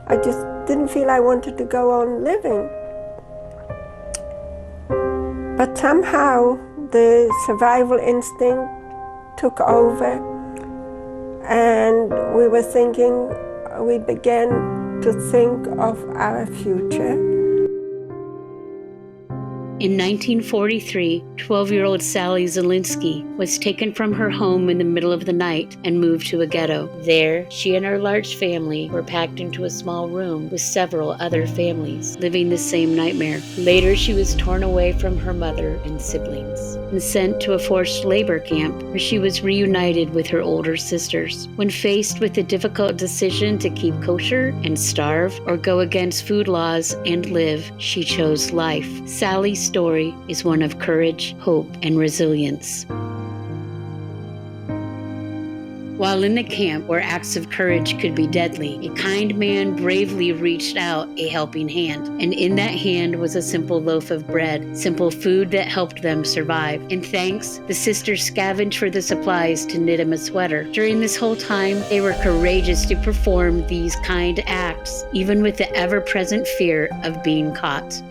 I just didn't feel I wanted to go on living. But somehow the survival instinct took over, and we began to think of our future. In 1943, 12-year-old Sally Zielinski was taken from her home in the middle of the night and moved to a ghetto. There, she and her large family were packed into a small room with several other families living the same nightmare. Later, she was torn away from her mother and siblings and sent to a forced labor camp where she was reunited with her older sisters. When faced with the difficult decision to keep kosher and starve or go against food laws and live, she chose life. Sally's story is one of courage, hope, and resilience. While in the camp where acts of courage could be deadly, a kind man bravely reached out a helping hand. And in that hand was a simple loaf of bread, simple food that helped them survive. In thanks, the sisters scavenged for the supplies to knit him a sweater. During this whole time, they were courageous to perform these kind acts, even with the ever-present fear of being caught.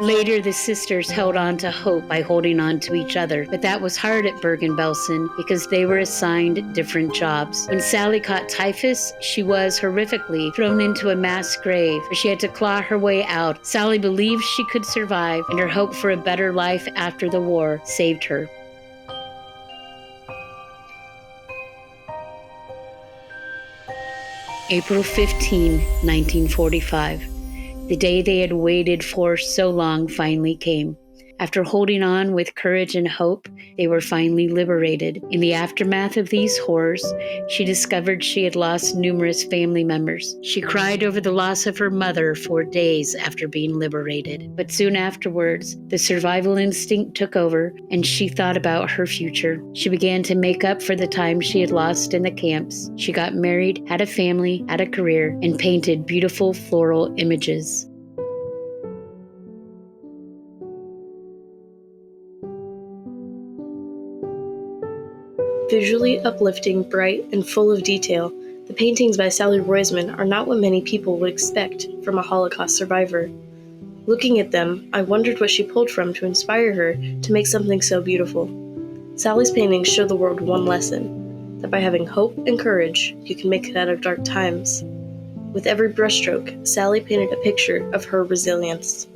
Later, the sisters held on to hope by holding on to each other, but that was hard at Bergen-Belsen because they were assigned different jobs. When Sally caught typhus, she was horrifically thrown into a mass grave where she had to claw her way out. Sally believed she could survive, and her hope for a better life after the war saved her. April 15, 1945. The day they had waited for so long finally came. After holding on with courage and hope, they were finally liberated. In the aftermath of these horrors, she discovered she had lost numerous family members. She cried over the loss of her mother for days after being liberated. But soon afterwards, the survival instinct took over, and she thought about her future. She began to make up for the time she had lost in the camps. She got married, had a family, had a career, and painted beautiful floral images. Visually uplifting, bright, and full of detail, the paintings by Sally Roisman are not what many people would expect from a Holocaust survivor. Looking at them, I wondered what she pulled from to inspire her to make something so beautiful. Sally's paintings show the world one lesson, that by having hope and courage, you can make it out of dark times. With every brushstroke, Sally painted a picture of her resilience.